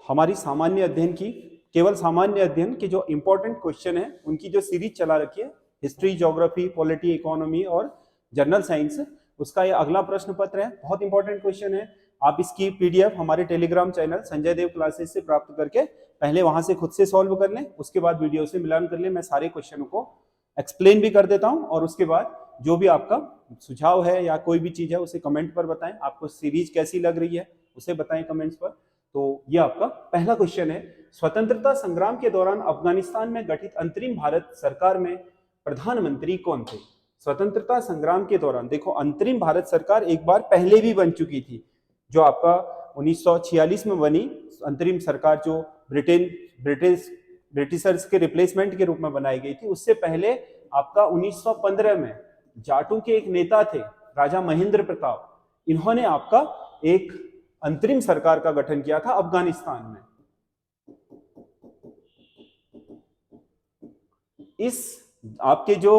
हमारी सामान्य अध्ययन की, केवल सामान्य अध्ययन के जो इंपॉर्टेंट क्वेश्चन है उनकी जो सीरीज चला रखी है, हिस्ट्री, ज्योग्राफी, पॉलिटी, इकोनॉमी और जनरल साइंस, उसका ये अगला प्रश्न पत्र है। बहुत इंपॉर्टेंट क्वेश्चन है। आप इसकी पीडीएफ हमारे टेलीग्राम चैनल संजय देव क्लासेस से प्राप्त करके पहले वहां से खुद से सॉल्व कर लें, उसके बाद वीडियो से मिलान कर लें। मैं सारे क्वेश्चनों को एक्सप्लेन भी कर देता हूं और उसके बाद जो भी आपका सुझाव है या कोई भी चीज है उसे कमेंट पर बताएं। आपको सीरीज कैसी लग रही है उसे बताएं कमेंट्स पर। तो ये आपका पहला क्वेश्चन है। स्वतंत्रता संग्राम के दौरान अफगानिस्तान में गठित अंतरिम भारत सरकार में प्रधानमंत्री कौन थे? स्वतंत्रता संग्राम के दौरान, देखो अंतरिम भारत सरकार एक बार पहले भी बन चुकी थी, जो आपका 1946 में बनी अंतरिम सरकार, जो ब्रिटिशर्स के रिप्लेसमेंट के रूप में बनाई गई थी। उससे पहले आपका 1915 में जाटों के एक नेता थे राजा महेंद्र प्रताप, इन्होंने आपका एक अंतरिम सरकार का गठन किया था अफगानिस्तान में। इस आपके जो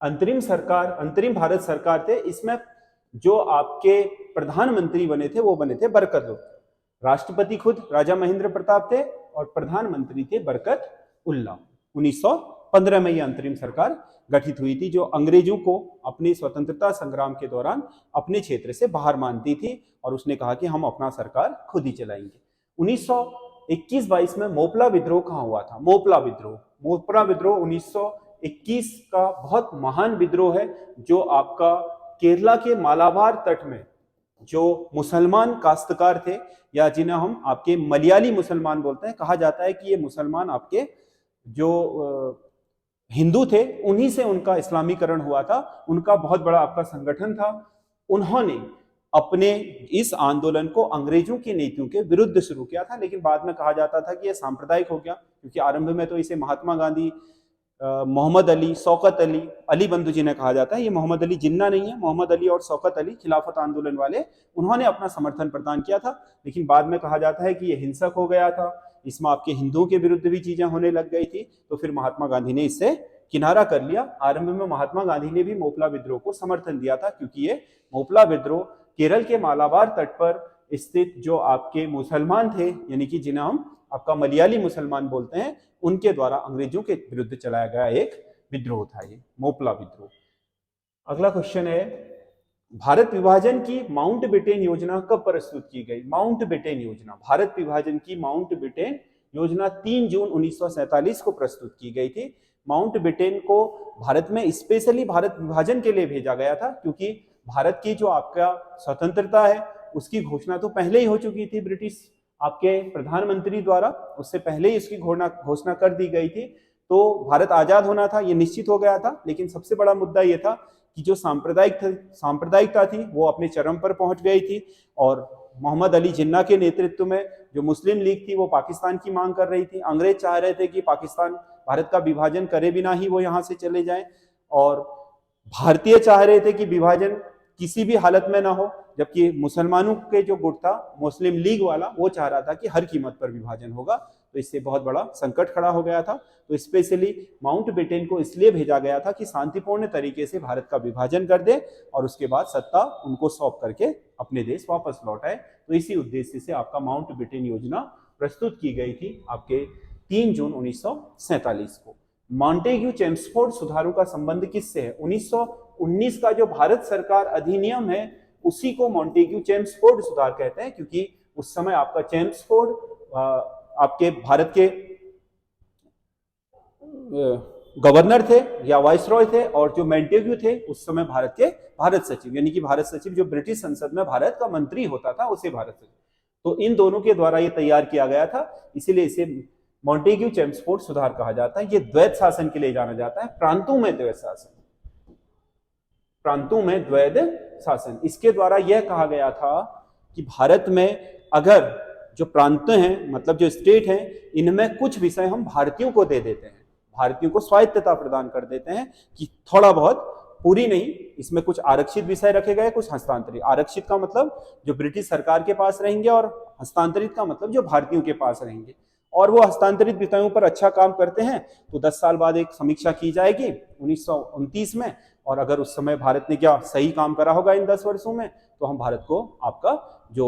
अंतरिम भारत सरकार थे, इसमें जो आपके प्रधानमंत्री बने थे वो बने थे बरकत उल्ला। राष्ट्रपति खुद राजा महेंद्र प्रताप थे और प्रधानमंत्री थे बरकत उल्ला। 1915 में यह अंतरिम सरकार गठित हुई थी, जो अंग्रेजों को अपनी स्वतंत्रता संग्राम के दौरान अपने क्षेत्र से बाहर मानती थी और उसने कहा कि हम अपना सरकार खुद ही चलाएंगे। 1921-22 में मोपला विद्रोह कहां हुआ था? मोपला विद्रोह 1921 का बहुत महान विद्रोह है, जो आपका केरला के मालाबार तट में जो मुसलमान काश्तकार थे, या जिन्हें हम आपके मलयाली मुसलमान बोलते हैं, कहा जाता है कि ये मुसलमान आपके जो हिंदू थे उन्हीं से उनका इस्लामीकरण हुआ था। उनका बहुत बड़ा आपका संगठन था। उन्होंने अपने इस आंदोलन को अंग्रेजों की नीतियों के विरुद्ध शुरू किया था, लेकिन बाद में कहा जाता था कि यह सांप्रदायिक हो गया, क्योंकि आरंभ में तो इसे महात्मा गांधी, मोहम्मद अली, शौकत अली, अली बंधु जी ने कहा जाता है। ये मोहम्मद अली जिन्ना नहीं है, मोहम्मद अली और शौकत अली खिलाफत आंदोलन वाले, उन्होंने अपना समर्थन प्रदान किया था। लेकिन बाद में कहा जाता है कि यह हिंसक हो गया था, इसमें आपके हिंदुओं के विरुद्ध भी चीजें होने लग गई थी, तो फिर महात्मा गांधी ने इससे किनारा कर लिया। आरंभ में महात्मा गांधी ने भी मोपला विद्रोह को समर्थन दिया था, क्योंकि ये मोपला विद्रोह केरल के मालाबार तट पर स्थित जो आपके मुसलमान थे, यानी कि जिन्हें हम आपका मलयाली मुसलमान बोलते हैं, उनके द्वारा अंग्रेजों के विरुद्ध चलाया गया एक विद्रोह था, ये मोपला विद्रोह। अगला क्वेश्चन है, भारत विभाजन की माउंटबेटन योजना कब प्रस्तुत की गई? माउंटबेटन योजना, भारत विभाजन की माउंटबेटन योजना 3 जून 1947 को प्रस्तुत की गई थी। माउंटबेटन को भारत में स्पेशली भारत विभाजन के लिए भेजा गया था, क्योंकि भारत की जो आपका स्वतंत्रता है उसकी घोषणा तो पहले ही हो चुकी थी ब्रिटिश आपके प्रधानमंत्री द्वारा, उससे पहले ही इसकी घोषणा कर दी गई थी। तो भारत आजाद होना था, ये निश्चित हो गया था। लेकिन सबसे बड़ा मुद्दा ये था कि जो सांप्रदायिकता थी वो अपने चरम पर पहुंच गई थी, और मोहम्मद अली जिन्ना के नेतृत्व में जो मुस्लिम लीग थी वो पाकिस्तान की मांग कर रही थी। अंग्रेज चाह रहे थे कि पाकिस्तान भारत का विभाजन करे बिना ही वो यहाँ से चले जाएं, और भारतीय चाह रहे थे कि विभाजन किसी भी हालत में ना हो, जबकि मुसलमानों के जो गुट था मुस्लिम लीग वाला, वो चाह रहा था कि हर कीमत पर विभाजन होगा। तो इससे बहुत बड़ा संकट खड़ा हो गया था। तो स्पेशली माउंटबेटन को इसलिए भेजा गया था कि शांतिपूर्ण तरीके से भारत का विभाजन कर दे और उसके बाद सत्ता उनको सौंप करके अपने देश वापस लौट आए। तो इसी उद्देश्य से आपका माउंटबेटन योजना प्रस्तुत की गई थी आपके 3 जून 1947 को। मॉन्टेग्यू चेम्सफोर्ड सुधारों का संबंध किससे है? 1919 का जो भारत सरकार अधिनियम है उसी को मॉन्टेग्यू चेम्सफोर्ड सुधार कहते हैं, क्योंकि उस समय आपका चेम्सफोर्ड आपके भारत के गवर्नर थे या वाइसरॉय थे, और जो मॉन्टेग्यू थे उस समय भारत सचिव, यानी कि भारत सचिव जो ब्रिटिश संसद में भारत का मंत्री होता था उसे भारत सचिव। तो इन दोनों के द्वारा ये तैयार किया गया था, इसीलिए इसे मॉन्टेग्यू चेम्सफोर्ड सुधार कहा जाता है। ये द्वैध शासन के लिए जाना जाता है, प्रांतों में द्वैध शासन। इसके द्वारा यह कहा गया था कि भारत में अगर जो प्रांत हैं, मतलब जो स्टेट हैं, इनमें कुछ विषय हम भारतीयों को दे देते हैं, भारतीयों को स्वायत्तता प्रदान कर देते हैं, कि थोड़ा बहुत, पूरी नहीं, इसमें कुछ आरक्षित विषय रखे गए, कुछ हस्तांतरित। आरक्षित का मतलब जो ब्रिटिश सरकार के पास रहेंगे, और हस्तांतरित का मतलब जो भारतीयों के पास रहेंगे। और वो हस्तांतरित विषयों पर अच्छा काम करते हैं तो 10 साल बाद एक समीक्षा की जाएगी 1929 में, और अगर उस समय भारत ने क्या सही काम करा होगा इन 10 वर्षों में, तो हम भारत को आपका जो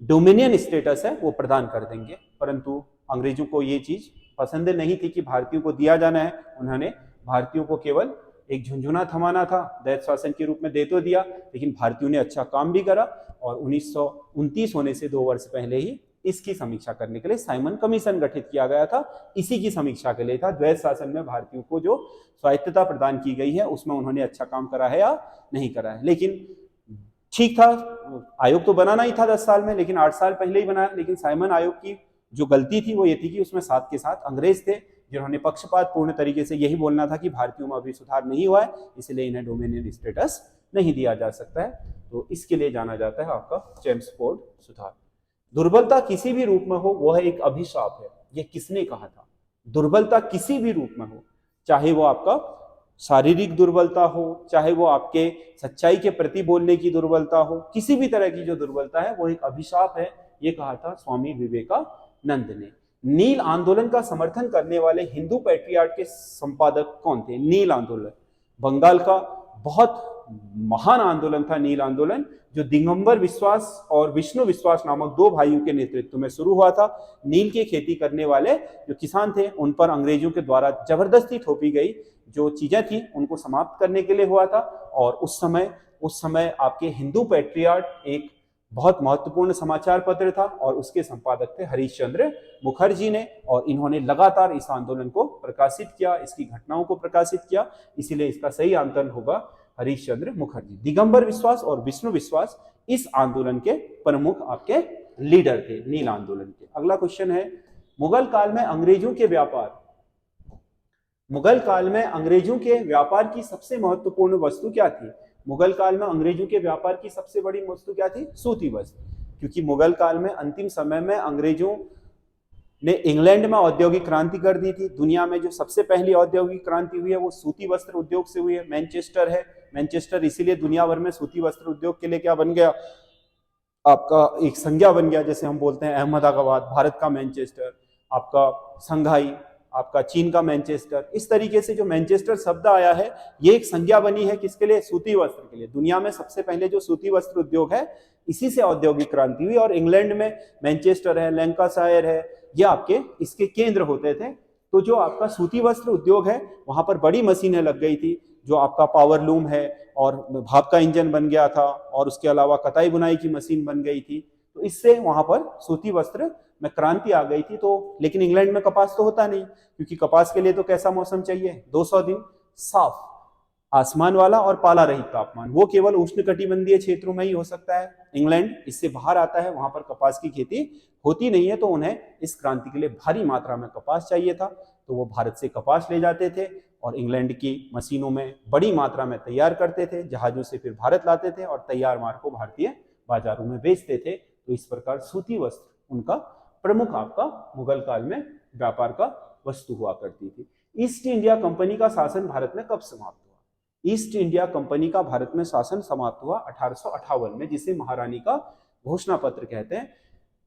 डोमिनियन स्टेटस है वो प्रदान कर देंगे। परंतु अंग्रेजों को ये चीज पसंद नहीं थी कि भारतीयों को दिया जाना है। उन्होंने भारतीयों को केवल एक झुंझुना थमाना था, दैत शासन के रूप में दे तो दिया, लेकिन भारतीयों ने अच्छा काम भी करा और 1929 होने से 2 वर्ष पहले ही इसकी समीक्षा करने के लिए साइमन कमीशन गठित किया गया था। इसी की समीक्षा के लिए था। द्वैत शासन में भारतीयों को जो स्वायत्तता प्रदान की गई है उसमें उन्होंने अच्छा काम करा है या नहीं करा है। लेकिन ठीक था, आयोग तो बनाना ही था 10 साल में, लेकिन 8 साल पहले ही बनाया। लेकिन साइमन आयोग की जो गलती थी वो ये थी कि उसमें साथ के साथ अंग्रेज थे जिन्होंने पक्षपात पूर्ण तरीके से यही बोलना था कि भारतीयों में अभी सुधार नहीं हुआ है, इसलिए इन्हें डोमिनियन स्टेटस नहीं दिया जा सकता है। तो इसके लिए जाना जाता है आपका चेम्सफोर्ड सुधार। दुर्बलता किसी भी रूप में हो वह एक अभिशाप है। यह किसने कहा था? दुर्बलता किसी भी रूप में हो, चाहे वो आपका शारीरिक दुर्बलता हो, चाहे वो आपके सच्चाई के प्रति बोलने की दुर्बलता हो, किसी भी तरह की जो दुर्बलता है वो एक अभिशाप है। ये कहा था स्वामी विवेकानंद ने। नील आंदोलन का समर्थन करने वाले हिंदू पैट्रियार्ट के संपादक कौन थे? नील आंदोलन बंगाल का बहुत महान आंदोलन था। नील आंदोलन जो दिगंबर विश्वास और विष्णु विश्वास नामक 2 भाइयों के नेतृत्व में शुरू हुआ था। नील की खेती करने वाले जो किसान थे उन पर अंग्रेजों के द्वारा जबरदस्ती थोपी गई जो चीजें थी उनको समाप्त करने के लिए हुआ था। और उस समय आपके हिंदू पैट्रियार्ट एक बहुत महत्वपूर्ण समाचार पत्र था और उसके संपादक थे हरीशचंद्र मुखर्जी ने। और इन्होंने लगातार इस आंदोलन को प्रकाशित किया, इसकी घटनाओं को प्रकाशित किया, इसीलिए इसका सही आंकलन होगा हरीशचंद्र मुखर्जी। दिगंबर विश्वास और विष्णु विश्वास इस आंदोलन के प्रमुख आपके लीडर थे नील आंदोलन के। अगला क्वेश्चन है, मुगल काल में अंग्रेजों के व्यापार की सबसे महत्वपूर्ण वस्तु क्या थी? मुगल काल में अंग्रेजों के व्यापार की सबसे बड़ी वस्तु क्या थी? सूती वस्त्र। क्योंकि मुगल काल में अंतिम समय में अंग्रेजों ने इंग्लैंड में औद्योगिक क्रांति कर दी थी। दुनिया में जो सबसे पहली औद्योगिक क्रांति हुई है वो सूती वस्त्र उद्योग से हुई है। मैनचेस्टर है, मैनचेस्टर इसीलिए दुनिया भर में सूती वस्त्र उद्योग के लिए क्या बन गया? आपका एक संज्ञा बन गया। जैसे हम बोलते हैं अहमदाबाद भारत का मैनचेस्टर, आपका संघाई आपका चीन का मैनचेस्टर। इस तरीके से जो मैनचेस्टर शब्द आया है ये एक संज्ञा बनी है किसके लिए? सूती वस्त्र के लिए। दुनिया में सबसे पहले जो सूती वस्त्र उद्योग है इसी से औद्योगिक क्रांति हुई। और इंग्लैंड में मैनचेस्टर है, लैंकाशायर है, ये आपके इसके केंद्र होते थे। तो जो आपका सूती वस्त्र उद्योग है वहां पर बड़ी मशीनें लग गई थी, जो आपका पावर लूम है और भाप का इंजन बन गया था, और उसके अलावा कताई बुनाई की मशीन बन गई थी। तो इससे वहां पर सूती वस्त्र में क्रांति आ गई थी। तो लेकिन इंग्लैंड में कपास तो होता नहीं, क्योंकि कपास के लिए तो कैसा मौसम चाहिए? 200 दिन साफ आसमान वाला और पाला रहित तापमान। वो केवल उष्णकटिबंधीय क्षेत्रों में ही हो सकता है। इंग्लैंड इससे बाहर आता है, वहां पर कपास की खेती होती नहीं है। तो उन्हें इस क्रांति के लिए भारी मात्रा में कपास चाहिए था, तो वो भारत से कपास ले जाते थे और इंग्लैंड की मशीनों में बड़ी मात्रा में तैयार करते थे, जहाजों से फिर भारत लाते थे और तैयार माल को भारतीय बाजारों में बेचते थे। तो इस प्रकार सूती वस्त्र उनका प्रमुख आपका मुगल काल में व्यापार का वस्तु हुआ करती थी। ईस्ट इंडिया कंपनी का शासन भारत में कब समाप्त हुआ? ईस्ट इंडिया कंपनी का भारत में शासन समाप्त हुआ 1858 में, जिसे महारानी का घोषणा पत्र कहते हैं।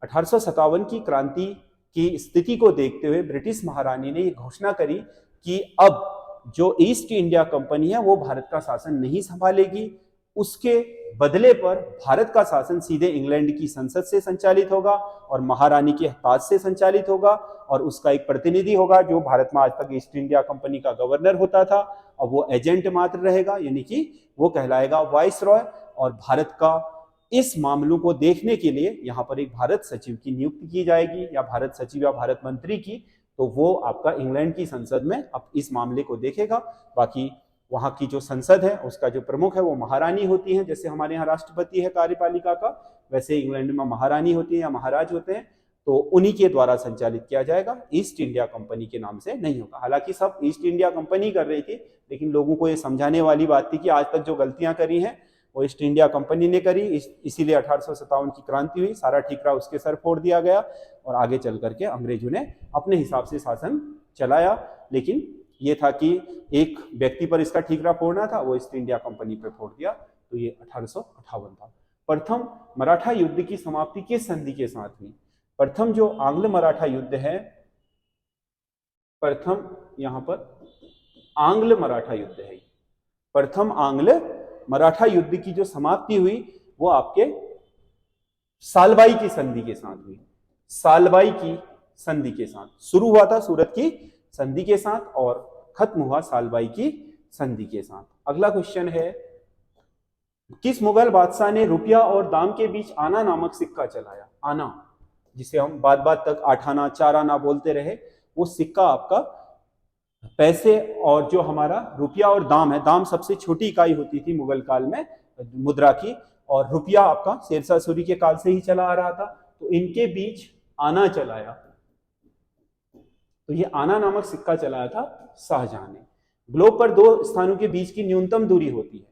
1857 की क्रांति की स्थिति को देखते हुए ब्रिटिश महारानी ने यह घोषणा करी कि अब जो ईस्ट इंडिया कंपनी है वो भारत का शासन नहीं संभालेगी। उसके बदले पर भारत का शासन सीधे इंग्लैंड की संसद से संचालित होगा और महारानी के हाथ से संचालित होगा, और उसका एक प्रतिनिधि होगा जो भारत में आज तक ईस्ट इंडिया कंपनी का गवर्नर होता था। और वो एजेंट मात्र रहेगा, यानी कि वो कहलाएगा वाइसरॉय। और भारत का इस मामलों को देखने के लिए यहाँ पर एक भारत सचिव की नियुक्ति की जाएगी, या भारत सचिव या भारत मंत्री की। तो वो आपका इंग्लैंड की संसद में अब इस मामले को देखेगा। बाकी वहां की जो संसद है उसका जो प्रमुख है वो महारानी होती है। जैसे हमारे यहाँ राष्ट्रपति है कार्यपालिका का, वैसे इंग्लैंड में महारानी होती है या महाराज होते हैं। तो उन्हीं के द्वारा संचालित किया जाएगा, ईस्ट इंडिया कंपनी के नाम से नहीं होगा। हालांकि सब ईस्ट इंडिया कंपनी कर रही थी, लेकिन लोगों को ये समझाने वाली बात थी कि आज तक जो गलतियां करी हैं वो ईस्ट इंडिया कंपनी ने करी, इसीलिए 1857 की क्रांति हुई, सारा ठीकरा उसके सर फोड़ दिया गया और आगे चल करके अंग्रेजों ने अपने हिसाब से शासन चलाया। लेकिन ये था कि एक व्यक्ति पर इसका ठीकरा फोड़ना था, वो ईस्ट इंडिया कंपनी पे फोड़ दिया। तो ये 1858 था। प्रथम मराठा युद्ध की समाप्ति किस संधि के साथ हुई? प्रथम जो आंग्ल मराठा युद्ध है, प्रथम यहां पर आंग्ल मराठा युद्ध है, प्रथम आंग्ल मराठा युद्ध की जो समाप्ति हुई वो आपके सालबाई की संधि के साथ हुई। सालबाई की संधि के साथ शुरू हुआ था सूरत की संधि के साथ और खत्म हुआ सालबाई की संधि के साथ। अगला क्वेश्चन है, किस मुगल बादशाह ने रुपया और दाम के बीच आना नामक सिक्का चलाया? आना, जिसे हम बात बात तक 8 आना 4 आना बोलते रहे, वो सिक्का आपका पैसे और जो हमारा रुपया और दाम है, दाम सबसे छोटी इकाई होती थी मुगल काल में मुद्रा की, और रुपया आपका शेरशाह सूरी के काल से ही चला आ रहा था, तो इनके बीच आना चलाया। तो ये आना नामक सिक्का चलाया था शाहजहां ने। ग्लोब पर दो स्थानों के बीच की न्यूनतम दूरी होती है,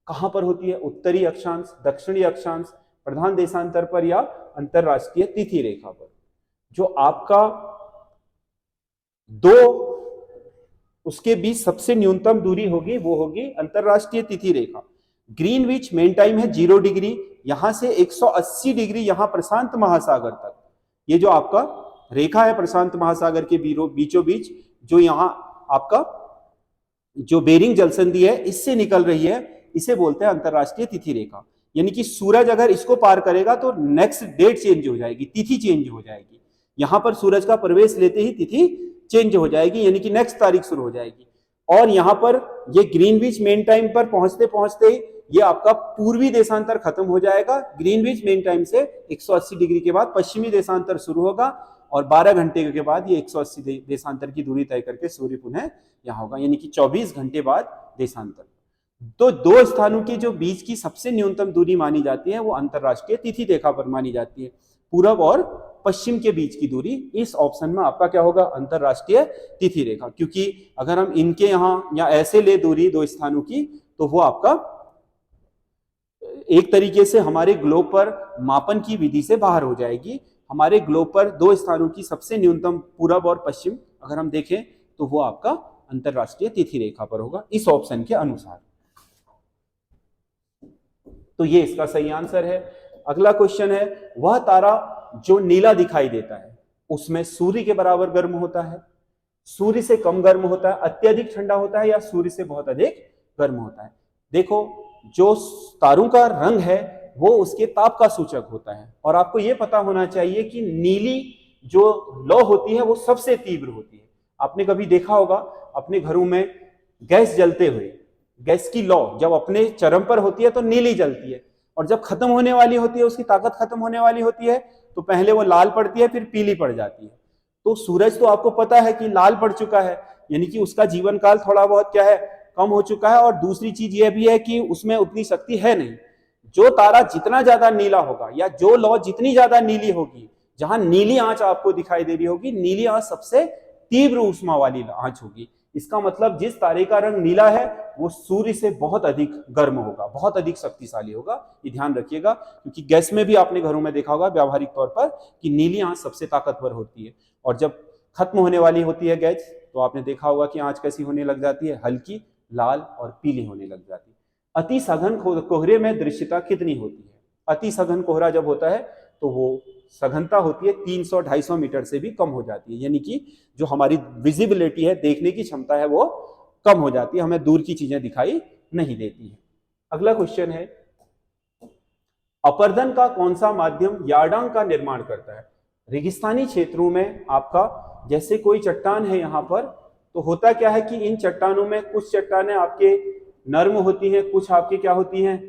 कहां पर होती है? उत्तरी अक्षांश, दक्षिणी अक्षांश, प्रधान देशांतर पर या अंतरराष्ट्रीय तिथि रेखा पर। जो आपका दो उसके बीच सबसे न्यूनतम दूरी होगी वो होगी अंतरराष्ट्रीय तिथि रेखा। ग्रीनविच मेन टाइम है 0 डिग्री, यहां से 180 डिग्री यहां प्रशांत महासागर तक। ये जो आपका रेखा है प्रशांत महासागर के बीचों बीच, जो यहां आपका जो बेरिंग जलसंधि है इससे निकल रही है, इसे बोलते हैं अंतरराष्ट्रीय तिथि रेखा। यानी कि सूरज अगर इसको पार करेगा तो नेक्स्ट डेट चेंज हो जाएगी, तिथि चेंज हो जाएगी। यहां पर सूरज का प्रवेश लेते ही तिथि चेंज हो जाएगी, यानी कि नेक्स्ट तारीख शुरू हो जाएगी। और यहां पर ये ग्रीनविच मेन टाइम पर पहुंचते पहुंचते ये आपका पूर्वी देशांतर खत्म हो जाएगा। ग्रीनविच मेन टाइम से 180 डिग्री के बाद पश्चिमी देशांतर शुरू होगा और 12 घंटे के बाद ये 180 देशांतर की दूरी तय करके सूर्य पुनः यहां होगा, यानी कि 24 घंटे बाद देशांतर। तो दो स्थानों के जो बीच की सबसे न्यूनतम दूरी मानी जाती है वो अंतरराष्ट्रीय तिथि रेखा पर मानी जाती है, पूरब और पश्चिम के बीच की दूरी। इस ऑप्शन में आपका क्या होगा? अंतरराष्ट्रीय तिथि रेखा। क्योंकि अगर हम इनके यहां या ऐसे ले दूरी दो स्थानों की, तो वो आपका एक तरीके से हमारे ग्लोब पर मापन की विधि से बाहर हो जाएगी। हमारे ग्लोब पर दो स्थानों की सबसे न्यूनतम पूरब और पश्चिम अगर हम देखें तो वो आपका अंतरराष्ट्रीय तिथि रेखा पर होगा इस ऑप्शन के अनुसार। तो ये इसका सही आंसर है। अगला क्वेश्चन है, वह तारा जो नीला दिखाई देता है उसमें सूर्य के बराबर गर्म होता है, सूर्य से कम गर्म होता है, अत्यधिक ठंडा होता है या सूर्य से बहुत अधिक गर्म होता है? देखो, जो तारों का रंग है वो उसके ताप का सूचक होता है, और आपको यह पता होना चाहिए कि नीली जो लौ होती है वो सबसे तीव्र होती है। आपने कभी देखा होगा अपने घरों में गैस जलते हुए, गैस की लौ जब अपने चरम पर होती है तो नीली जलती है, और जब खत्म होने वाली होती है, उसकी ताकत खत्म होने वाली होती है, तो पहले वो लाल पड़ती है फिर पीली पड़ जाती है। तो सूरज तो आपको पता है कि लाल पड़ चुका है, यानी कि उसका जीवन काल थोड़ा बहुत क्या है, कम हो चुका है। और दूसरी चीज यह भी है कि उसमें उतनी शक्ति है नहीं। जो तारा जितना ज्यादा नीला होगा या जो लौ जितनी ज्यादा नीली होगी, जहां नीली आंच आपको दिखाई दे रही होगी, नीली आंच सबसे तीव्र ऊष्मा वाली आंच होगी। इसका मतलब जिस तारे का रंग नीला है वो सूर्य से बहुत अधिक गर्म होगा, बहुत अधिक शक्तिशाली होगा। ये ध्यान रखिएगा, क्योंकि गैस में भी आपने घरों में देखा होगा व्यावहारिक तौर पर कि नीली आंच सबसे ताकतवर होती है, और जब खत्म होने वाली होती है गैस तो आपने देखा होगा कि आंच कैसी होने लग जाती है, हल्की लाल और पीली होने लग जाती है। अति सघन कोहरे में दृश्यता कितनी होती है? अति सघन कोहरा जब होता है तो वो सघनता होती है 300-250 मीटर से भी कम हो जाती है, यानी कि जो हमारी विजिबिलिटी है, देखने की क्षमता है, वो कम हो जाती है, हमें दूर की चीजें दिखाई नहीं देती है। अगला क्वेश्चन है, अपर्दन का कौन सा माध्यम यार्डांग का निर्माण करता है? रेगिस्तानी क्षेत्रों में आपका जैसे कोई चट्टान है यहां पर, तो होता क्या है कि इन चट्टानों में कुछ चट्टानें आपके नर्म होती हैं, कुछ आपके क्या होती हैं,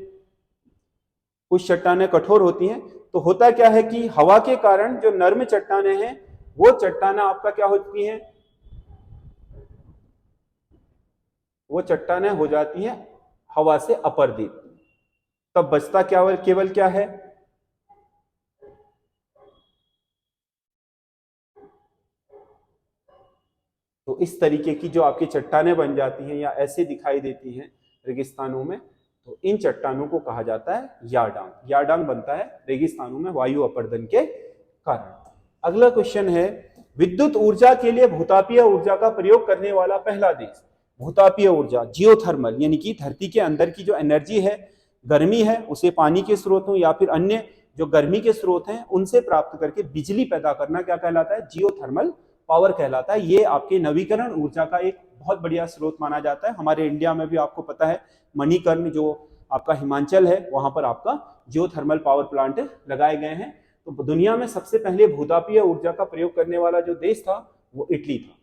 कुछ चट्टानें कठोर होती हैं। तो होता क्या है कि हवा के कारण जो नर्म चट्टानें हैं वो चट्टानें आपका क्या होती हैं, वो चट्टानें हो जाती हैं हवा से अपर्दित। तब बचता क्या, केवल क्या है, तो इस तरीके की जो आपकी चट्टानें बन जाती हैं या ऐसे दिखाई देती हैं रेगिस्तानों में, तो इन चट्टानों को कहा जाता है यार्डांग। यार्डांग बनता है रेगिस्तानों में वायु अपर्दन के कारण। अगला क्वेश्चन है, विद्युत ऊर्जा के लिए भूतापीय ऊर्जा का प्रयोग करने वाला पहला देश? भूतापीय ऊर्जा जियोथर्मल, यानी कि धरती के अंदर की जो एनर्जी है, गर्मी है, उसे पानी के स्रोतों या फिर अन्य जो गर्मी के स्रोत हैं उनसे प्राप्त करके बिजली पैदा करना क्या कहलाता है? जियोथर्मल पावर कहलाता है। ये आपके नवीकरण ऊर्जा का एक बहुत बढ़िया स्रोत माना जाता है। हमारे इंडिया में भी आपको पता है मणिकर्ण जो आपका हिमाचल है वहां पर आपका जियोथर्मल पावर प्लांट लगाए गए हैं। तो दुनिया में सबसे पहले भूतापीय ऊर्जा का प्रयोग करने वाला जो देश था वो इटली था।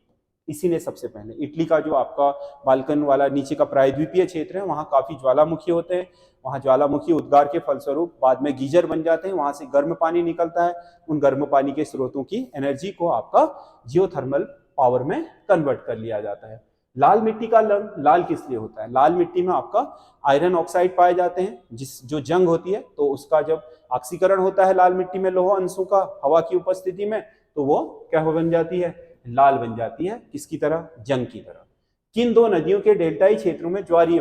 इसी ने सबसे पहले, इटली का जो आपका बाल्कन वाला नीचे का प्रायद्वीपीय क्षेत्र है वहां काफी ज्वालामुखी होते हैं, वहां ज्वालामुखी उद्गार के फलस्वरूप बाद में गीजर बन जाते हैं, वहां से गर्म पानी निकलता है, उन गर्म पानी के स्रोतों की एनर्जी को आपका जियोथर्मल पावर में कन्वर्ट कर लिया जाता है। लाल मिट्टी का रंग लाल किस लिए होता है? लाल मिट्टी में आपका आयरन ऑक्साइड पाए जाते हैं, जो जंग होती है तो उसका जब ऑक्सीकरण होता है लाल मिट्टी में लौह अंशों का हवा की उपस्थिति में, तो वो क्या बन जाती है? लाल बन जाती है। किसकी तरह? जंग की तरह। किन दो नदियों के डेल्टाई क्षेत्रों में ज्वारीय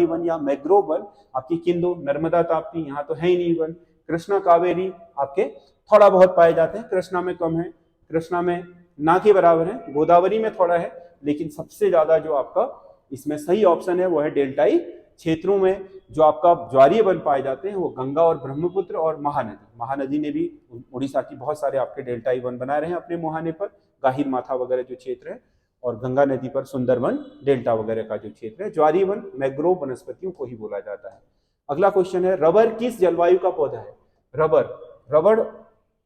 वन या मैग्रोव वन आपकी किन दो? नर्मदा ताप्ती, यहाँ तो है ही नहीं वन। कृष्णा कावेरी आपके थोड़ा बहुत पाए जाते हैं, कृष्णा में कम है, कृष्णा में ना के बराबर है, गोदावरी में थोड़ा है, लेकिन सबसे ज्यादा जो आपका इसमें सही ऑप्शन है वो है डेल्टाई क्षेत्रों में जो आपका ज्वारीय वन पाए जाते हैं वो गंगा और ब्रह्मपुत्र और महानदी। महानदी ने भी उड़ीसा की बहुत सारे आपके डेल्टाई वन बनाए रहे हैं अपने मुहाने पर, गाहिर माथा वगैरह जो क्षेत्र है, और गंगा नदी पर सुंदरवन डेल्टा वगैरह का जो क्षेत्र है। ज्वारीय वन मैग्रोव वनस्पतियों को ही बोला जाता है। अगला क्वेश्चन है, रबर किस जलवायु का पौधा है? रबर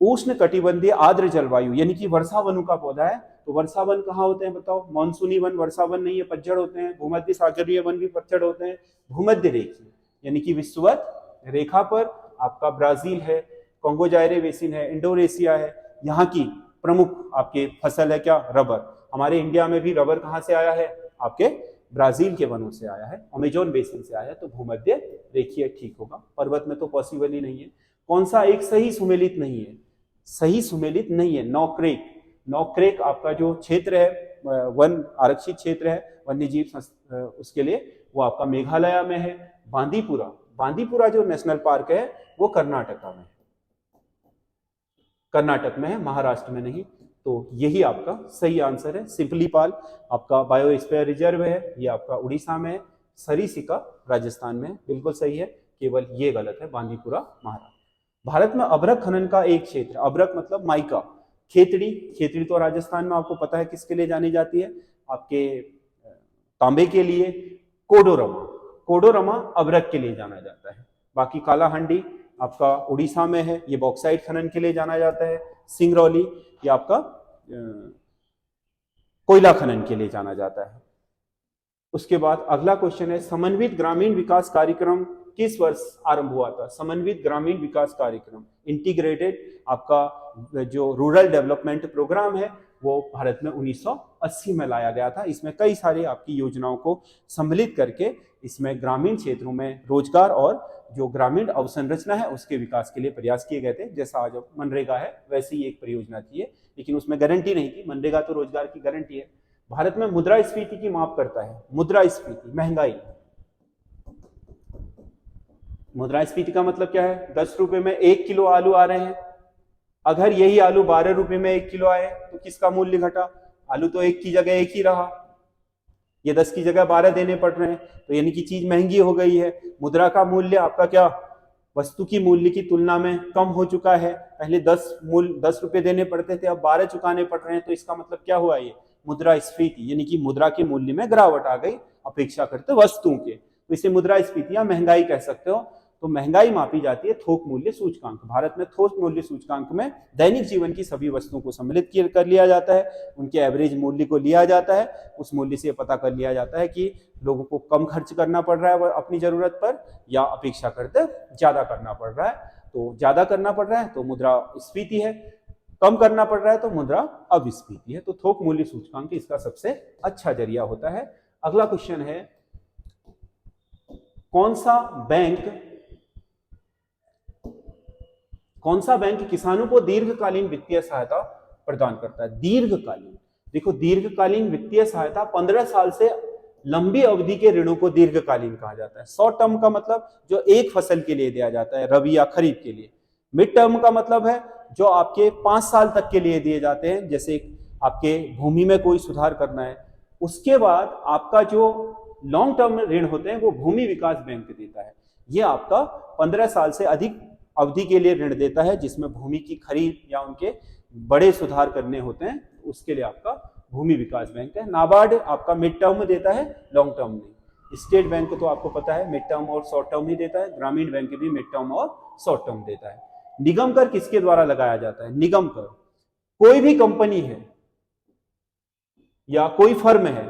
उष्ण कटिबंधीय आर्द्र जलवायु यानी कि वर्षा वनों का पौधा है। तो वर्षा वन कहाँ होते हैं बताओ? मानसूनी वन वर्षा वन नहीं है, पतझड़ होते हैं। भूमध्य सागरीय वन भी पतझड़ होते हैं। भूमध्य रेखीय यानी कि विषुवत रेखा पर आपका ब्राजील है, कोंगो जायरे बेसिन है, इंडोनेशिया है, यहाँ की प्रमुख आपके फसल है क्या? रबर। हमारे इंडिया में भी रबर कहाँ से आया है? आपके ब्राजील के वनों से आया है, अमेजोन बेसिन से आया है, तो भूमध्य रेखीय ठीक होगा। पर्वत में तो पॉसिबल ही नहीं है। कौन सा एक सही सुमेलित नहीं है? सही सुमेलित नहीं है नौक्रेक। नौक्रेक आपका जो क्षेत्र है वन आरक्षित क्षेत्र है वन्य जीव उसके लिए, वो आपका मेघालय में है। बांदीपुरा जो नेशनल पार्क है वो कर्नाटका में है, कर्नाटक में है, महाराष्ट्र में नहीं। तो यही आपका सही आंसर है। सिंपलीपाल आपका बायोस्फीयर रिजर्व है, ये आपका उड़ीसा में है। सरीसिका राजस्थान में, बिल्कुल सही है, केवल ये गलत है, बांदीपुरा महाराष्ट्र। भारत में अभ्रक खनन का एक क्षेत्र, अभ्रक मतलब माइका, खेतड़ी तो राजस्थान में आपको पता है किसके लिए जानी जाती है? आपके तांबे के लिए। कोडोरमा अभ्रक के लिए जाना जाता है। बाकी कालाहांडी आपका उड़ीसा में है, ये बॉक्साइट खनन के लिए जाना जाता है। सिंगरौली ये आपका कोयला खनन के लिए जाना जाता है। उसके बाद अगला क्वेश्चन है, समन्वित ग्रामीण विकास कार्यक्रम किस वर्ष आरंभ हुआ था? समन्वित ग्रामीण विकास कार्यक्रम, इंटीग्रेटेड आपका जो रूरल डेवलपमेंट प्रोग्राम है वो भारत में 1980 में लाया गया था। इसमें कई सारी आपकी योजनाओं को सम्मिलित करके इसमें ग्रामीण क्षेत्रों में रोजगार और जो ग्रामीण अवसंरचना है उसके विकास के लिए प्रयास किए गए थे। जैसा आज मनरेगा है वैसी ही एक परियोजना थी, लेकिन उसमें गारंटी नहीं थी। मनरेगा तो रोजगार की गारंटी है। भारत में मुद्रास्फीति की माप करता है। मुद्रास्फीति महंगाई, मुद्रास्फीति का मतलब क्या है? 10 रुपए में 1 किलो आलू आ रहे हैं, अगर यही आलू 12 रुपए में 1 किलो आए तो किसका मूल्य घटा? आलू तो 1 की जगह 1 ही रहा, ये 10 की जगह 12 देने पड़ रहे हैं, तो यानी कि चीज महंगी हो गई है। मुद्रा का मूल्य आपका क्या वस्तु की मूल्य की तुलना में कम हो चुका है। पहले 10 रुपए देने पड़ते थे, अब 12 चुकाने पड़ रहे हैं, तो इसका मतलब क्या हुआ? ये मुद्रास्फीति यानी कि मुद्रा के मूल्य में गिरावट आ गई अपेक्षा करते वस्तुओं के, तो इसे मुद्रास्फीति या महंगाई कह सकते हो। तो महंगाई मापी जाती है थोक मूल्य सूचकांक। भारत में थोक मूल्य सूचकांक में दैनिक जीवन की सभी वस्तुओं को सम्मिलित कर लिया जाता है, उनके एवरेज मूल्य को लिया जाता है, उस मूल्य से पता कर लिया जाता है कि लोगों को कम खर्च करना पड़ रहा है अपनी जरूरत पर या अपेक्षा करते ज्यादा करना पड़ रहा है। तो ज्यादा करना पड़ रहा है तो मुद्रास्फीति है, कम करना पड़ रहा है तो मुद्रा अविस्फीति है। तो थोक मूल्य सूचकांक इसका सबसे अच्छा जरिया होता है। अगला क्वेश्चन है, कौन सा बैंक किसानों को दीर्घकालीन वित्तीय सहायता प्रदान करता है? दीर्घकालीन, देखो दीर्घकालीन वित्तीय सहायता 15 साल से लंबी अवधि के ऋणों को दीर्घकालीन कहा जाता है। शॉर्ट टर्म का मतलब जो एक फसल के लिए दिया जाता है, रबी या खरीफ के लिए। मिड टर्म का मतलब है जो आपके 5 साल तक के लिए दिए जाते हैं, जैसे आपके भूमि में कोई सुधार करना है। उसके बाद आपका जो लॉन्ग टर्म ऋण होते हैं वो भूमि विकास बैंक देता है। ये आपका 15 साल से अधिक अवधि के लिए ऋण देता है, जिसमें भूमि की खरीद या उनके बड़े सुधार करने होते हैं, उसके लिए आपका भूमि विकास बैंक है। नाबार्ड आपका मिड टर्म देता है, लॉन्ग टर्म नहीं। स्टेट बैंक तो आपको पता है मिड टर्म और शॉर्ट टर्म ही देता है, ग्रामीण बैंक भी मिड टर्म और शॉर्ट टर्म देता है। निगम कर किसके द्वारा लगाया जाता है? निगम कर कोई भी कंपनी है या कोई फर्म है,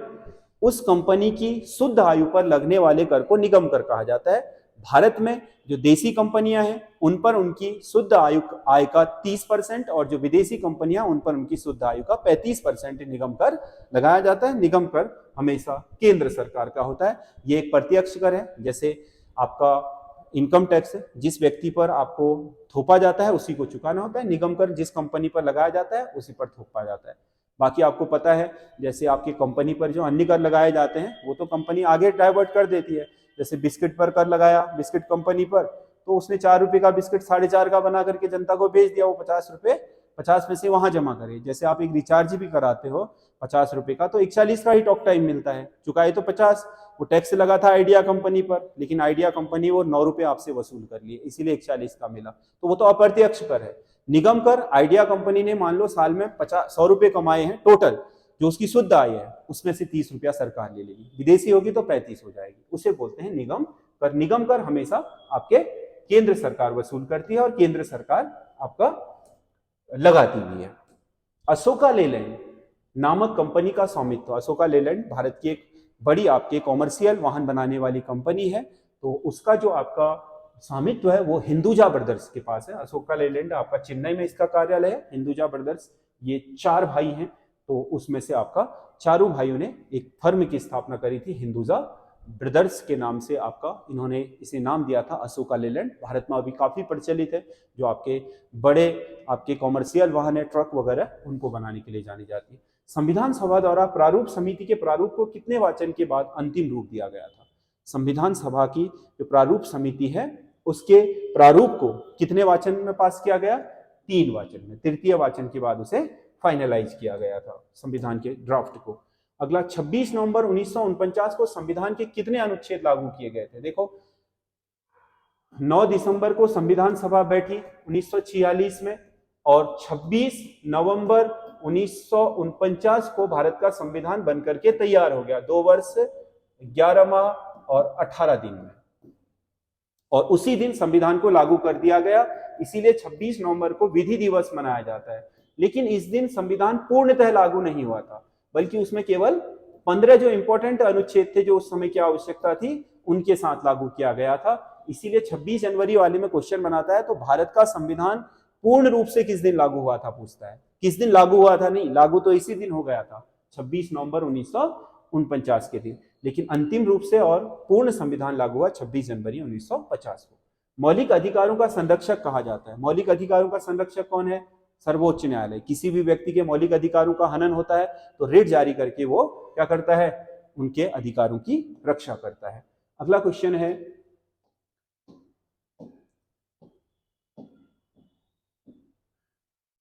उस कंपनी की शुद्ध आयु पर लगने वाले कर को निगम कर कहा जाता है। भारत में जो देसी कंपनियां हैं उन पर उनकी शुद्ध आय का 30% और जो विदेशी कंपनियां उन पर उनकी शुद्ध आयु का 35% निगम कर लगाया जाता है। निगम कर हमेशा केंद्र सरकार का होता है। ये एक प्रत्यक्ष कर है, जैसे आपका इनकम टैक्स है, जिस व्यक्ति पर आपको थोपा जाता है उसी को चुकाना होता है। निगम कर जिस कंपनी पर लगाया जाता है उसी पर थोपा जाता है। बाकी आपको पता है, जैसे आपकी कंपनी पर जो अन्य कर लगाए जाते हैं वो तो कंपनी आगे डाइवर्ट कर देती है। जैसे बिस्किट पर कर लगाया बिस्किट कंपनी पर, तो उसने 4 रुपए का बिस्किट 4.5 का बना करके जनता को बेच दिया, वो 50 रुपए 50 में से वहां जमा करे। जैसे आप एक रिचार्ज भी कराते हो 50 रुपए का, तो 41 का ही टॉक टाइम मिलता है, चुकाए तो 50। वो टैक्स लगा था आइडिया कंपनी पर, लेकिन आइडिया कंपनी वो 9 रुपए आपसे वसूल कर लिए, इसीलिए 41 का मिला, तो वो तो अप्रत्यक्ष कर है। निगम कर, आइडिया कंपनी ने मान लो साल में 100 रुपए कमाए हैं टोटल, जो उसकी शुद्ध आय है उसमें से 30 रुपया सरकार ले लेगी, विदेशी होगी तो 35 हो जाएगी, उसे बोलते हैं निगम कर। निगम कर हमेशा आपके केंद्र सरकार वसूल करती है और केंद्र सरकार आपका लगाती भी है। अशोका लेलैंड नामक कंपनी का स्वामित्व, अशोका लेलैंड भारत की एक बड़ी आपके कॉमर्शियल वाहन बनाने वाली कंपनी है, तो उसका जो आपका स्वामित्व है वो हिंदुजा ब्रदर्स के पास है। अशोका लेलैंड आपका चेन्नई में इसका कार्यालय है। हिंदुजा ब्रदर्स ये 4 भाई हैं, तो उसमें से आपका चारों भाइयों ने एक फर्म की स्थापना करी थी हिंदुजा ब्रदर्स के नाम से। आपका इन्होंने इसे नाम दिया था अशोका लेलैंड। भारत में अभी काफी प्रचलित है, जो आपके बड़े आपके कॉमर्शियल वाहन है, ट्रक वगैरह, उनको बनाने के लिए जानी जाती है। संविधान सभा द्वारा प्रारूप समिति के प्रारूप को कितने वाचन के बाद अंतिम रूप दिया गया था? संविधान सभा की जो प्रारूप समिति है उसके प्रारूप को कितने वाचन में पास किया गया? 3 वाचन में। तृतीय वाचन के बाद उसे फाइनलाइज किया गया था संविधान के ड्राफ्ट को। अगला 26 नवंबर 1949 को संविधान के कितने अनुच्छेद लागू किए गए थे? देखो 9 दिसंबर को संविधान सभा बैठी 1946 में, और 26 नवंबर 1949 को भारत का संविधान बनकर के तैयार हो गया, 2 वर्ष 11 माह और 18 दिन में, और उसी दिन संविधान को लागू कर दिया गया। इसीलिए 26 नवंबर को विधि दिवस मनाया जाता है। लेकिन इस दिन संविधान पूर्णतः लागू नहीं हुआ था, बल्कि उसमें केवल 15 जो इंपॉर्टेंट अनुच्छेद थे, जो उस समय की आवश्यकता थी, उनके साथ लागू किया गया था। इसीलिए 26 जनवरी वाले में क्वेश्चन बनाता है तो भारत का संविधान पूर्ण रूप से किस दिन लागू हुआ था पूछता है। किस दिन लागू हुआ था? नहीं, लागू तो इसी दिन हो गया था, 26 नवंबर 1949 के दिन, लेकिन अंतिम रूप से और पूर्ण संविधान लागू हुआ 26 जनवरी 1950 को। मौलिक अधिकारों का संरक्षक कहा जाता है। मौलिक अधिकारों का संरक्षक कौन है? सर्वोच्च न्यायालय। किसी भी व्यक्ति के मौलिक अधिकारों का हनन होता है तो रिट जारी करके वो क्या करता है? उनके अधिकारों की रक्षा करता है। अगला क्वेश्चन है,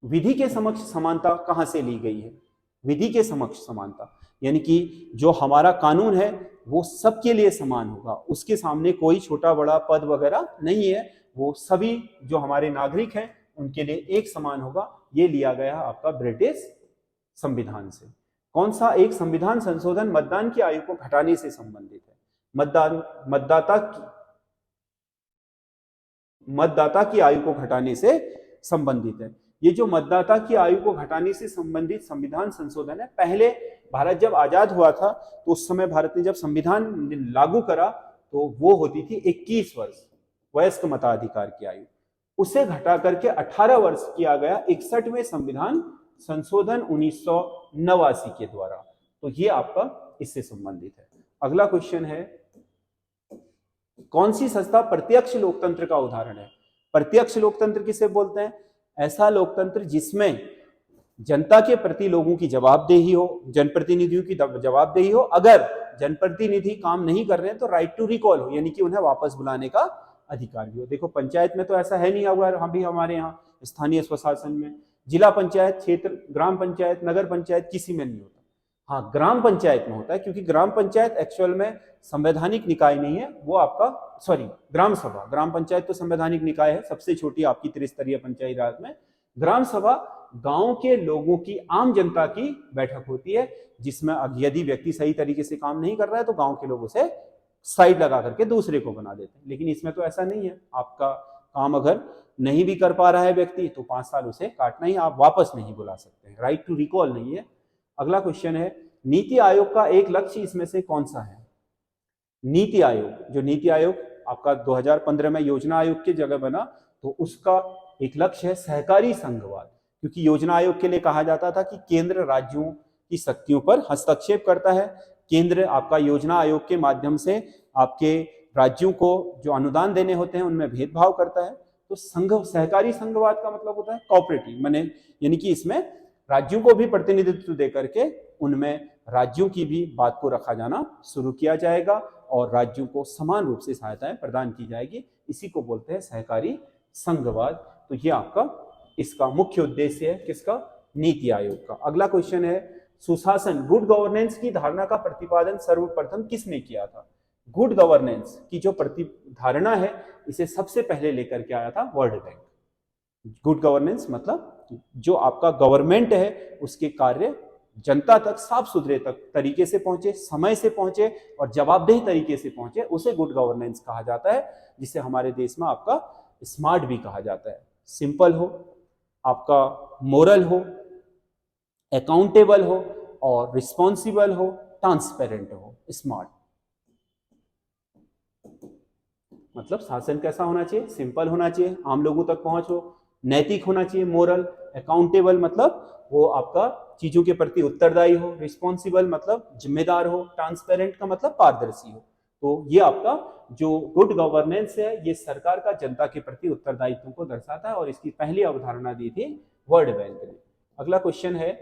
विधि के समक्ष समानता कहां से ली गई है? विधि के समक्ष समानता यानी कि जो हमारा कानून है वो सबके लिए समान होगा, उसके सामने कोई छोटा बड़ा पद वगैरह नहीं है, वो सभी जो हमारे नागरिक हैं उनके लिए एक समान होगा। ये लिया गया आपका ब्रिटिश संविधान से। कौन सा एक संविधान संशोधन मतदान की आयु को घटाने से संबंधित है? मतदाता की आयु को घटाने से संबंधित है। ये जो मतदाता की आयु को घटाने से संबंधित संविधान संशोधन है, पहले भारत जब आजाद हुआ था तो उस समय भारत ने जब संविधान लागू करा तो वो होती थी 21 वर्ष वयस्क मताधिकार की आयु, उसे घटा करके 18 वर्ष किया गया 61वें संविधान संशोधन 1989 के द्वारा। तो ये आपका इससे संबंधित है। अगला क्वेश्चन है, कौन सी संस्था प्रत्यक्ष लोकतंत्र का उदाहरण है? प्रत्यक्ष लोकतंत्र किसे बोलते हैं? ऐसा लोकतंत्र जिसमें जनता के प्रति लोगों की जवाबदेही हो, जनप्रतिनिधियों की जवाबदेही हो, अगर जनप्रतिनिधि काम नहीं कर रहे हैं तो राइट टू रिकॉल हो, यानी कि उन्हें वापस बुलाने का अधिकार भी हो। देखो पंचायत में तो ऐसा है नहीं, अभी हमारे यहाँ स्थानीय स्वशासन में जिला पंचायत, क्षेत्र, ग्राम पंचायत, नगर पंचायत किसी में नहीं होता। हाँ, ग्राम पंचायत में होता है, क्योंकि ग्राम पंचायत एक्चुअल में संवैधानिक निकाय नहीं है, वो आपका ग्राम सभा। ग्राम पंचायत तो संवैधानिक निकाय है, सबसे छोटी आपकी त्रिस्तरीय पंचायत राज में। ग्राम सभा गांव के लोगों की, आम जनता की बैठक होती है, जिसमें यदि व्यक्ति सही तरीके से काम नहीं कर रहा है तो गांव के लोग उसे साइड लगा करके दूसरे को बना देते हैं। लेकिन इसमें तो ऐसा नहीं है, आपका काम अगर नहीं भी कर पा रहा है व्यक्ति तो 5 साल उसे काटना ही, आप वापस नहीं बुला सकते हैं, राइट टू रिकॉल नहीं है। अगला क्वेश्चन है, नीति आयोग का एक लक्ष्य इसमें से कौन सा है? नीति आयोग, जो नीति आयोग आपका 2015 में योजना आयोग की जगह बना, तो उसका एक लक्ष्य है सहकारी संघवाद, क्योंकि योजना आयोग के लिए कहा जाता था कि केंद्र राज्यों की शक्तियों पर हस्तक्षेप करता है। केंद्र आपका योजना आयोग के माध्यम से आपके राज्यों को जो अनुदान देने होते हैं उनमें भेदभाव करता है। तो संघ, सहकारी संघवाद का मतलब होता है कोऑपरेटिव, माने यानी कि इसमें राज्यों को भी प्रतिनिधित्व दे करके उनमें राज्यों की भी बात को रखा जाना शुरू किया जाएगा और राज्यों को समान रूप से सहायताएं प्रदान की जाएगी। इसी को बोलते हैं सहकारी संघवाद। तो ये आपका इसका मुख्य उद्देश्य है, किसका? नीति आयोग का। अगला क्वेश्चन है, सुशासन, गुड गवर्नेंस की धारणा का प्रतिपादन सर्वप्रथम किसने किया था? गुड गवर्नेंस की जो प्रतिधारणा है इसे सबसे पहले लेकर के आया था वर्ल्ड बैंक। गुड गवर्नेंस मतलब जो आपका गवर्नमेंट है उसके कार्य जनता तक साफ सुथरे तक तरीके से पहुंचे, समय से पहुंचे और जवाबदेही तरीके से पहुंचे, उसे गुड गवर्नेंस कहा जाता है। जिसे हमारे देश में आपका स्मार्ट भी कहा जाता है। सिंपल हो, आपका मोरल हो, अकाउंटेबल हो और रिस्पॉन्सिबल हो, ट्रांसपेरेंट हो। स्मार्ट मतलब शासन कैसा होना चाहिए? सिंपल होना चाहिए, आम लोगों तक पहुंच हो, नैतिक होना चाहिए, मोरल। अकाउंटेबल मतलब वो आपका चीजों के प्रति उत्तरदायी हो, रिस्पॉन्सिबल मतलब जिम्मेदार हो, ट्रांसपेरेंट का मतलब पारदर्शी हो। तो ये आपका जो गुड गवर्नेंस है ये सरकार का जनता के प्रति उत्तरदायित्व को दर्शाता है और इसकी पहली अवधारणा दी थी वर्ल्ड बैंक ने। अगला क्वेश्चन है,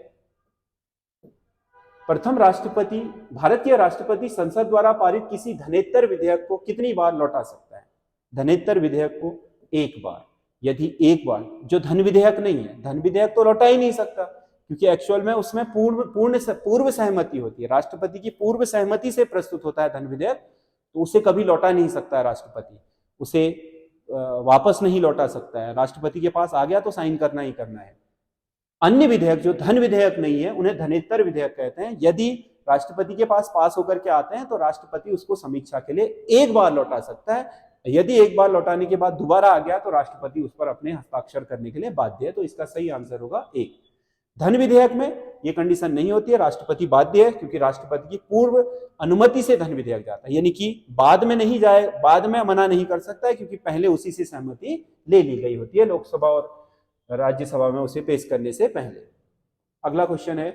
प्रथम राष्ट्रपति, भारतीय राष्ट्रपति संसद द्वारा पारित किसी धनेत्तर विधेयक को कितनी बार लौटा सकता है? धनेत्तर विधेयक को एक बार। यदि एक बार, जो धन विधेयक नहीं है, धन विधेयक तो लौटा ही नहीं सकता क्योंकि एक्चुअल में उसमें पूर्व सहमति होती है, राष्ट्रपति की पूर्व सहमति से प्रस्तुत होता है धन विधेयक, तो उसे कभी लौटा नहीं सकता है राष्ट्रपति, उसे वापस नहीं लौटा सकता है। राष्ट्रपति के पास आ गया तो साइन करना ही करना है। अन्य विधेयक जो धन विधेयक नहीं है उन्हें धनेत्तर विधेयक कहते हैं। यदि राष्ट्रपति के पास होकर के आते हैं तो राष्ट्रपति उसको समीक्षा के लिए एक बार लौटा सकता है। यदि एक बार लौटाने के बाद दोबारा आ गया तो राष्ट्रपति उस पर अपने हस्ताक्षर करने के लिए बाध्य है। तो इसका सही आंसर होगा एक। धन विधेयक में यह कंडीशन नहीं होती है, राष्ट्रपति बाध्य है क्योंकि राष्ट्रपति की पूर्व अनुमति से धन विधेयक जाता है, यानी कि बाद में नहीं जाए, बाद में मना नहीं कर सकता है क्योंकि पहले उसी से सहमति ले ली गई होती है लोकसभा और राज्यसभा में उसे पेश करने से पहले। अगला क्वेश्चन है,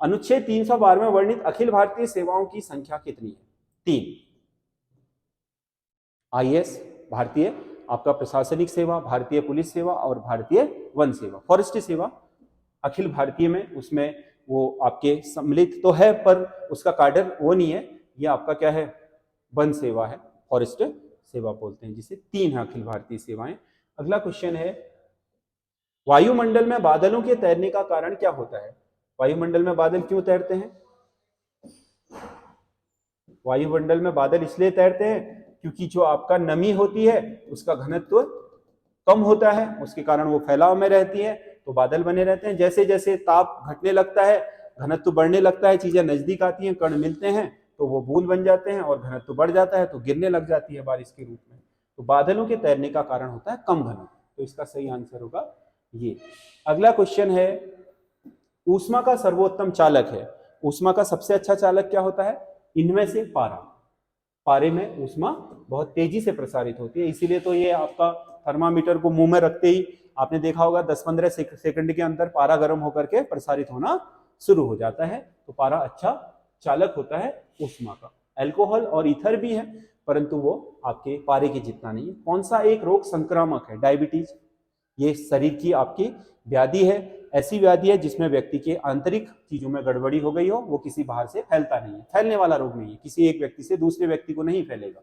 अनुच्छेद 312 में वर्णित अखिल भारतीय सेवाओं की संख्या कितनी है? 3। आईएएस भारतीय आपका प्रशासनिक सेवा, भारतीय पुलिस सेवा और भारतीय वन सेवा। फॉरेस्ट सेवा अखिल भारतीय में उसमें वो आपके सम्मिलित तो है पर उसका कार्डर वो नहीं है, ये आपका क्या है? वन सेवा है, फॉरेस्ट सेवा बोलते हैं जिसे। 3 है अखिल भारतीय सेवाएं। अगला क्वेश्चन है, वायुमंडल में बादलों के तैरने का कारण क्या होता है? वायुमंडल में बादल क्यों तैरते हैं? वायुमंडल में बादल इसलिए तैरते हैं क्योंकि जो आपका नमी होती है उसका घनत्व कम होता है, उसके कारण वो फैलाव में रहती है तो बादल बने रहते हैं। जैसे जैसे ताप घटने लगता है, घनत्व बढ़ने लगता है, चीजें नजदीक आती हैं, कण मिलते हैं तो वो बूंद बन जाते हैं और घनत्व बढ़ जाता है तो गिरने लग जाती है बारिश के रूप में। तो बादलों के तैरने का कारण होता है कम घनत्व। तो इसका सही आंसर होगा ये। अगला क्वेश्चन है, ऊष्मा का सर्वोत्तम चालक है। ऊष्मा का सबसे अच्छा चालक क्या होता है? इनमें से पारा। पारे में ऊष्मा बहुत तेजी से प्रसारित होती है, इसीलिए तो ये आपका थर्मामीटर को मुंह में रखते ही आपने देखा होगा 10-15 सेकंड के अंदर पारा गर्म होकर के प्रसारित होना शुरू हो जाता है। तो पारा अच्छा चालक होता है ऊष्मा का। अल्कोहल और ईथर भी है परंतु वो आपके पारे के जितना नहीं है। कौन सा एक रोग संक्रामक है? डायबिटीज। ये शरीर की आपकी व्याधि है, ऐसी व्याधि है जिसमें व्यक्ति के आंतरिक चीजों में गड़बड़ी हो गई हो, वो किसी बाहर से फैलता नहीं है, फैलने वाला रोग नहीं है, किसी एक व्यक्ति से दूसरे व्यक्ति को नहीं फैलेगा।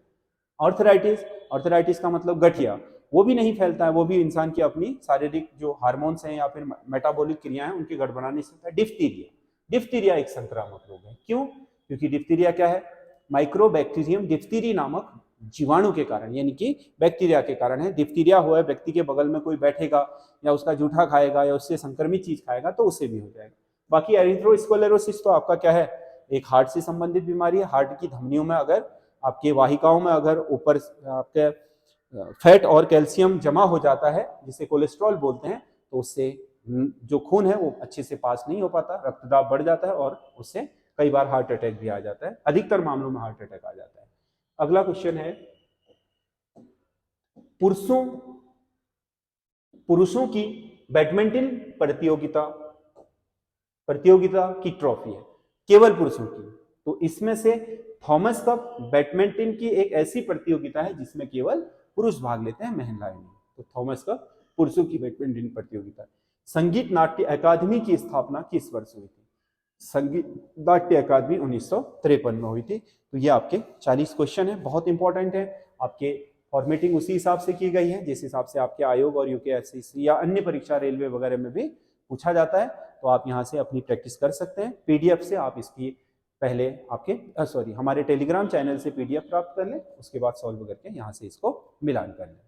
ऑर्थराइटिस, ऑर्थराइटिस का मतलब गठिया, वो भी नहीं फैलता है, वो भी इंसान की अपनी शारीरिक जो हार्मोन्स हैं या फिर मेटाबॉलिक क्रिया हैं उनके गड़बड़ाने से होता है। डिफ्थीरिया, डिफ्थीरिया एक संक्रामक रोग है। क्यों? क्योंकि डिफ्थीरिया क्या है? माइक्रोबैक्टीरियम डिफ्थीरी नामक जीवाणु के कारण, यानी कि बैक्टीरिया के कारण है। डिफ्थीरिया हुआ है, व्यक्ति के बगल में कोई बैठेगा या उसका जूठा खाएगा या उससे संक्रमित चीज खाएगा तो उससे भी हो जाएगा। बाकी एरिथ्रोस्क्लेरोसिस तो आपका क्या है? एक हार्ट से संबंधित बीमारी है। हार्ट की धमनियों में अगर आपके वाहिकाओं में अगर ऊपर आपके फैट और कैल्शियम जमा हो जाता है जिसे कोलेस्ट्रॉल बोलते हैं, तो उससे जो खून है वो अच्छे से पास नहीं हो पाता, रक्तदाब बढ़ जाता है और उससे कई बार हार्ट अटैक भी आ जाता है, अधिकतर मामलों में हार्ट अटैक आ जाता है। अगला क्वेश्चन है, पुरुषों की बैडमिंटन प्रतियोगिता की ट्रॉफी है, केवल पुरुषों की, तो इसमें से थॉमस कप बैडमिंटन की एक ऐसी प्रतियोगिता है जिसमें केवल पुरुष भाग लेते हैं, महिलाएं नहीं। तो थॉमस कप पुरुषों की बैडमिंटन प्रतियोगिता। संगीत नाट्य अकादमी की स्थापना किस वर्ष हुई थी? संगीत नाट्य अकादमी 1953 में हुई थी। तो ये आपके 40 क्वेश्चन है, बहुत इंपॉर्टेंट है। आपके फॉर्मेटिंग उसी हिसाब से की गई है जिस हिसाब से आपके आयोग और यूकेएससी या अन्य परीक्षा रेलवे वगैरह में भी पूछा जाता है। तो आप यहाँ से अपनी प्रैक्टिस कर सकते हैं। पीडीएफ से आप इसकी पहले हमारे टेलीग्राम चैनल से पीडीएफ प्राप्त कर लें, उसके बाद सॉल्व करके यहाँ से इसको मिलान कर लें।